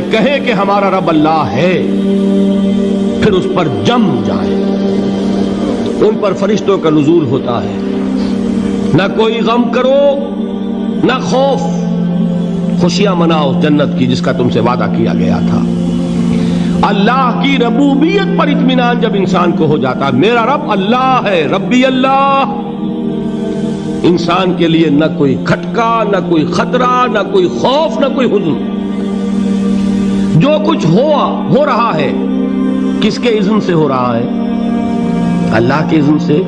کہیں کہ ہمارا رب اللہ ہے، پھر اس پر جم جائیں، ان پر فرشتوں کا نزول ہوتا ہے، نہ کوئی غم کرو نہ خوف، خوشیاں مناؤ جنت کی جس کا تم سے وعدہ کیا گیا تھا۔ اللہ کی ربوبیت پر اطمینان جب انسان کو ہو جاتا، میرا رب اللہ ہے، ربی اللہ، انسان کے لیے نہ کوئی کھٹکا، نہ کوئی خطرہ، نہ کوئی خوف، نہ کوئی حزن۔ جو کچھ ہو رہا ہے کس کے اذن سے ہو رہا ہے؟ اللہ کے اذن سے۔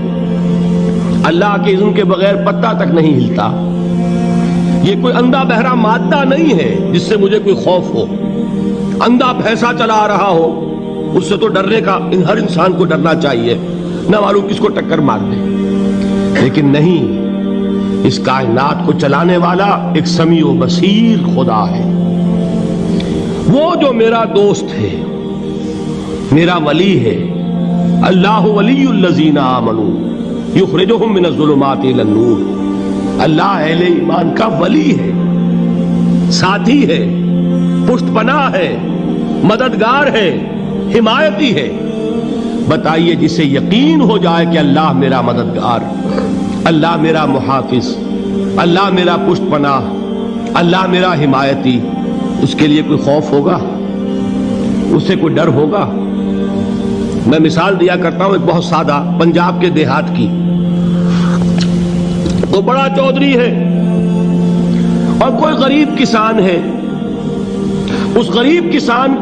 اللہ کے اذن کے بغیر پتا تک نہیں ہلتا۔ یہ کوئی اندھا بہرا مادہ نہیں ہے جس سے مجھے کوئی خوف ہو۔ اندھا بھینسا چلا آ رہا ہو اس سے تو ڈرنے کا ہر انسان کو ڈرنا چاہیے، نہ معلوم کس کو ٹکر مار دے، لیکن نہیں، اس کائنات کو چلانے والا ایک سمیع و بصیر خدا ہے۔ وہ جو میرا دوست ہے، میرا ولی ہے، اللہ ولی الذین آمنوا یخرجہم من الظلمات الی النور۔ اللہ اہل ایمان کا ولی ہے، ساتھی ہے، پشت پناہ ہے، مددگار ہے، حمایتی ہے۔ بتائیے جسے یقین ہو جائے کہ اللہ میرا مددگار، اللہ میرا محافظ، اللہ میرا پشت پناہ، اللہ میرا حمایتی، اس کے لیے کوئی خوف ہوگا؟ اس سے کوئی ڈر ہوگا؟ میں مثال دیا کرتا ہوں ایک بہت سادہ پنجاب کے دیہات کی۔ تو بڑا چودھری ہے اور کوئی غریب کسان ہے۔ اس غریب کسان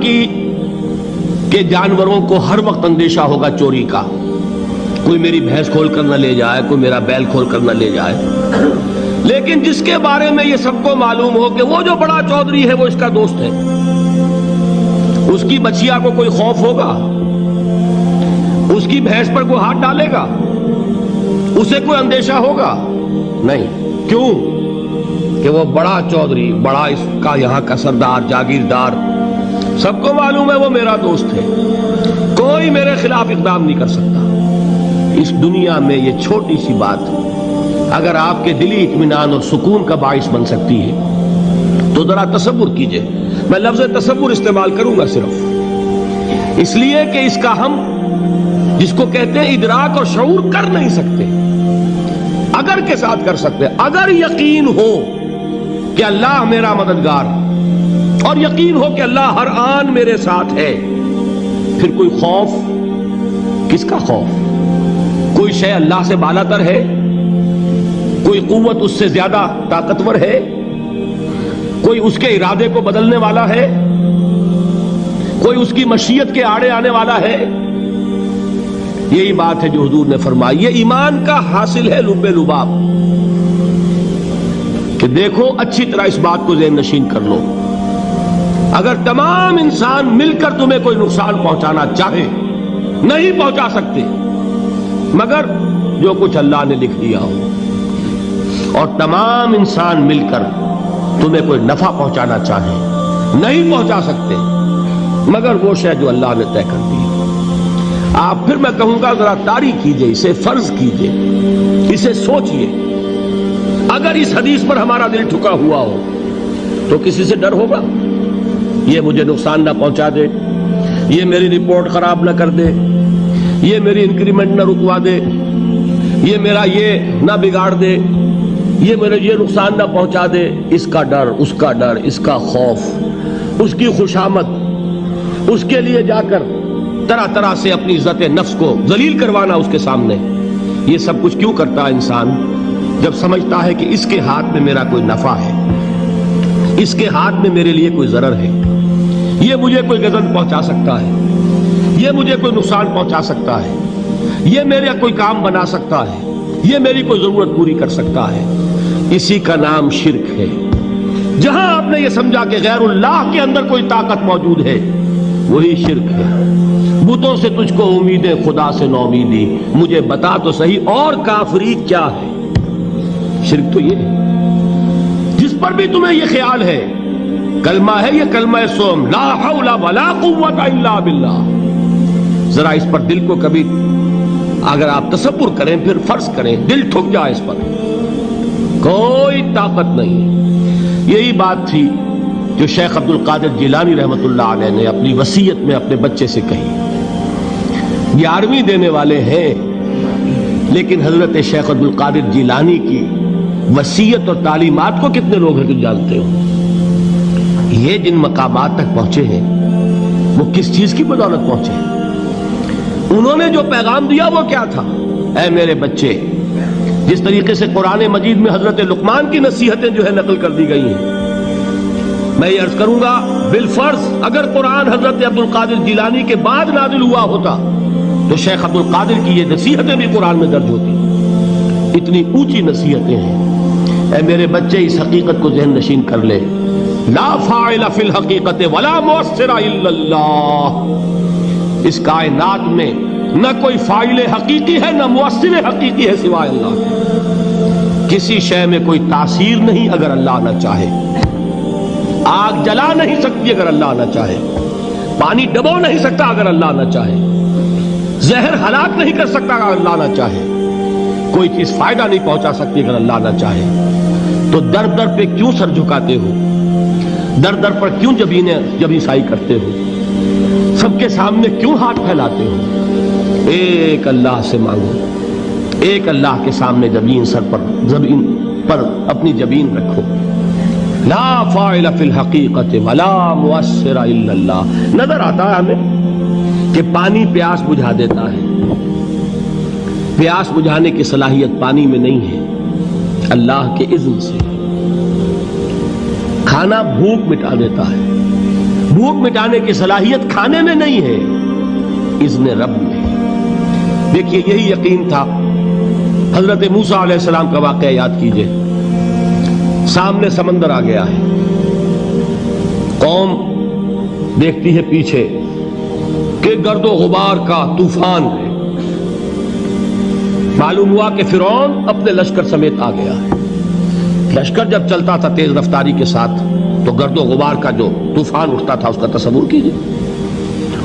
کے جانوروں کو ہر وقت اندیشہ ہوگا چوری کا، کوئی میری بھینس کھول کر نہ لے جائے، کوئی میرا بیل کھول کر نہ لے جائے۔ لیکن جس کے بارے میں یہ سب کو معلوم ہو کہ وہ جو بڑا چودھری ہے وہ اس کا دوست ہے، اس کی بچیا کو کوئی خوف ہوگا؟ اس کی بھینس پر کوئی ہاتھ ڈالے گا؟ اسے کوئی اندیشہ ہوگا؟ نہیں۔ کیوں؟ کہ وہ بڑا چودھری، بڑا اس کا یہاں کا سردار، جاگیردار، سب کو معلوم ہے وہ میرا دوست ہے، کوئی میرے خلاف اقدام نہیں کر سکتا۔ اس دنیا میں یہ چھوٹی سی بات اگر آپ کے دلی اطمینان اور سکون کا باعث بن سکتی ہے تو ذرا تصور کیجئے۔ میں لفظ تصور استعمال کروں گا صرف اس لیے کہ اس کا ہم جس کو کہتے ہیں ادراک اور شعور کر نہیں سکتے، اگر کے ساتھ کر سکتے۔ اگر یقین ہو کہ اللہ میرا مددگار اور یقین ہو کہ اللہ ہر آن میرے ساتھ ہے، پھر کوئی خوف، کس کا خوف؟ کوئی شے اللہ سے بالا تر ہے؟ کوئی قوت اس سے زیادہ طاقتور ہے؟ کوئی اس کے ارادے کو بدلنے والا ہے؟ کوئی اس کی مشیت کے آڑے آنے والا ہے؟ یہی بات ہے جو حضور نے فرمائی۔ یہ ایمان کا حاصل ہے لب لباب، کہ دیکھو اچھی طرح اس بات کو ذہن نشین کر لو، اگر تمام انسان مل کر تمہیں کوئی نقصان پہنچانا چاہے نہیں پہنچا سکتے مگر جو کچھ اللہ نے لکھ دیا ہو، اور تمام انسان مل کر تمہیں کوئی نفع پہنچانا چاہے نہیں پہنچا سکتے مگر وہ شے جو اللہ نے طے کر دی۔ آپ پھر میں کہوں گا ذرا طاری کیجئے، اسے فرض کیجئے، اسے سوچئے۔ اگر اس حدیث پر ہمارا دل ٹھکا ہوا ہو تو کسی سے ڈر ہوگا؟ یہ مجھے نقصان نہ پہنچا دے، یہ میری رپورٹ خراب نہ کر دے، یہ میری انکریمنٹ نہ رکوا دے، یہ میرا یہ نہ بگاڑ دے، یہ میرے یہ نقصان نہ پہنچا دے۔ اس کا ڈر، اس کا ڈر، اس کا خوف، اس کی خوشامد، اس کے لیے جا کر طرح طرح سے اپنی عزت نفس کو ذلیل کروانا اس کے سامنے، یہ سب کچھ کیوں کرتا ہے انسان؟ جب سمجھتا ہے کہ اس کے ہاتھ میں میرا کوئی نفع ہے، اس کے ہاتھ میں میرے لیے کوئی ضرر ہے، یہ مجھے کوئی غضب پہنچا سکتا ہے، یہ مجھے کوئی نقصان پہنچا سکتا ہے، یہ میرا کوئی کام بنا سکتا ہے، یہ میری کوئی ضرورت پوری کر سکتا ہے، اسی کا نام شرک ہے۔ جہاں آپ نے یہ سمجھا کہ غیر اللہ کے اندر کوئی طاقت موجود ہے وہی شرک ہے۔ بتوں سے تجھ کو امیدیں، خدا سے نومیدی، مجھے بتا تو صحیح اور کافری کیا ہے؟ شرک تو یہ ہے۔ جس پر بھی تمہیں یہ خیال ہے، کلمہ ہے یہ کلمہ سوم، لا حول ولا قوت الا باللہ، ذرا اس پر دل کو کبھی اگر آپ تصور کریں، پھر فرض کریں، دل ٹھک جائے اس پر، کوئی طاقت نہیں۔ یہی بات تھی جو شیخ عبد القادر جیلانی رحمۃ اللہ علیہ نے اپنی وصیت میں اپنے بچے سے کہی. 11ویں دینے والے ہیں، لیکن حضرت شیخ عبد القادر جیلانی کی وصیت اور تعلیمات کو کتنے لوگ ہیں تم جانتے ہو؟ یہ جن مقامات تک پہنچے ہیں وہ کس چیز کی بدولت پہنچے ہیں؟ انہوں نے جو پیغام دیا وہ کیا تھا؟ اے میرے بچے، جس طریقے سے قرآن مجید میں حضرت لقمان کی نصیحتیں جو ہے نقل کر دی گئی ہیں، میں یہ عرض کروں گا بالفرض اگر قرآن حضرت عبد القادر جیلانی کے بعد نازل ہوا ہوتا تو شیخ عبد القادر کی یہ نصیحتیں بھی قرآن میں درج ہوتی. اتنی اونچی نصیحتیں ہیں. اے میرے بچے، اس حقیقت کو ذہن نشین کر لے، لا فاعل فی الحقیقت ولا مؤثر الا اللہ. اس کائنات میں نہ کوئی فاعل حقیقی ہے نہ مؤثر حقیقی ہے سوائے اللہ کے. کسی شے میں کوئی تاثیر نہیں اگر اللہ نہ چاہے. آگ جلا نہیں سکتی اگر اللہ نہ چاہے. پانی ڈبو نہیں سکتا اگر اللہ نہ چاہے. زہر ہلاک نہیں کر سکتا اگر اللہ نہ چاہے. کوئی چیز فائدہ نہیں پہنچا سکتی اگر اللہ نہ چاہے. تو در در پہ کیوں سر جھکاتے ہو؟ در در پر کیوں جبیں سائی کرتے ہو؟ سب کے سامنے کیوں ہاتھ پھیلاتے ہو؟ ایک اللہ سے مانگو. ایک اللہ کے سامنے زمین پر اپنی جبین رکھو. لا فاعل فی الحقیقت ولا مؤثر الا اللہ. نظر آتا ہے ہمیں کہ پانی پیاس بجھا دیتا ہے. پیاس بجھانے کی صلاحیت پانی میں نہیں ہے، اللہ کے اذن سے. کھانا بھوک مٹا دیتا ہے، بھوک مٹانے کی صلاحیت کھانے میں نہیں ہے، اذن رب میں. دیکھیے یہی یقین تھا. حضرت موسیٰ علیہ السلام کا واقعہ یاد کیجئے. سامنے سمندر آ گیا ہے، قوم دیکھتی ہے پیچھے کہ گرد و غبار کا طوفان ہے. معلوم ہوا کہ فرعون اپنے لشکر سمیت آ گیا ہے. لشکر جب چلتا تھا تیز رفتاری کے ساتھ تو گرد و غبار کا جو طوفان اٹھتا تھا اس کا تصور کیجئے.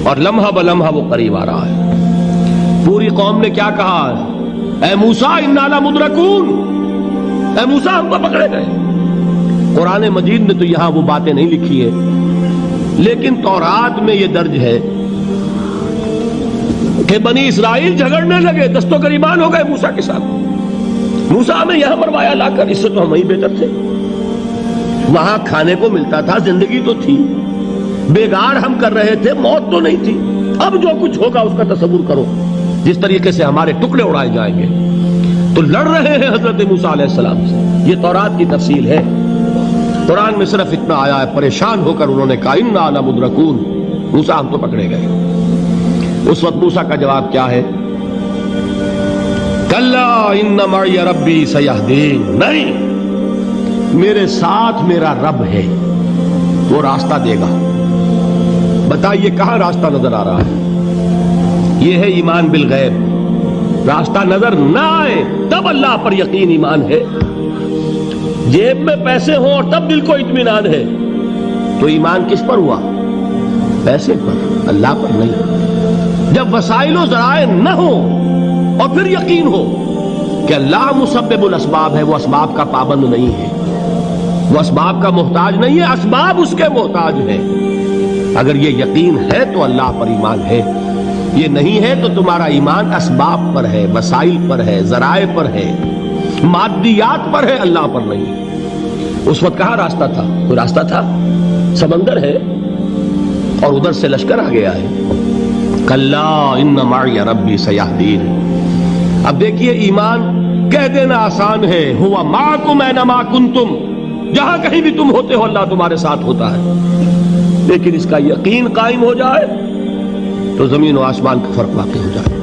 اور لمحہ بلمحہ وہ قریب آ رہا ہے. پوری قوم نے کیا کہا؟ اے موسیٰ انا لمدرکون، اے موسیٰ ہم کو پکڑے گئے. قرآن مجید نے تو یہاں وہ باتیں نہیں لکھی ہے، لیکن تورات میں یہ درج ہے کہ بنی اسرائیل جھگڑنے لگے، دست و گریبان ہو گئے موسیٰ کے ساتھ. موسیٰ ہمیں یہاں مروایا لا کر، اس سے تو ہم ہی بہتر تھے. وہاں کھانے کو ملتا تھا، زندگی تو تھی، بیگار ہم کر رہے تھے، موت تو نہیں تھی. اب جو کچھ ہوگا اس کا تصور کرو، جس طریقے سے ہمارے ٹکڑے اڑائے جائیں گے. تو لڑ رہے ہیں حضرت موسیٰ علیہ السلام سے. یہ تورات کی تفصیل ہے. قرآن میں صرف اتنا آیا ہے، پریشان ہو کر انہوں نے کہا انا لمدرکون، موسیٰ ہم تو پکڑے گئے. اس وقت موسیٰ کا جواب کیا ہے؟ کلا ان معی ربی سیہدین. نہیں، میرے ساتھ میرا رب ہے، وہ راستہ دے گا. بتائیے کہاں راستہ نظر آ رہا ہے؟ یہ ہے ایمان بالغیب. راستہ نظر نہ آئے تب اللہ پر یقین ایمان ہے. جیب میں پیسے ہوں اور تب دل کو اطمینان ہے تو ایمان کس پر ہوا؟ پیسے پر، اللہ پر نہیں. جب وسائل و ذرائع نہ ہو اور پھر یقین ہو کہ اللہ مسبب الاسباب ہے، وہ اسباب کا پابند نہیں ہے، وہ اسباب کا محتاج نہیں ہے، اسباب اس کے محتاج ہیں. اگر یہ یقین ہے تو اللہ پر ایمان ہے. یہ نہیں ہے تو تمہارا ایمان اسباب پر ہے، وسائل پر ہے، ذرائع پر ہے، مادیات پر ہے، اللہ پر نہیں. اس وقت کہاں راستہ تھا؟ کوئی راستہ تھا؟ سمندر ہے اور ادھر سے لشکر آ گیا ہے. کلا ان معی ربی سیہدین. اب دیکھیے ایمان کہہ دینا آسان ہے، ہوا معکم اینما کنتم، جہاں کہیں بھی تم ہوتے ہو اللہ تمہارے ساتھ ہوتا ہے. لیکن اس کا یقین قائم ہو جائے تو زمین و آسمان کا فرق واقع ہو جائے.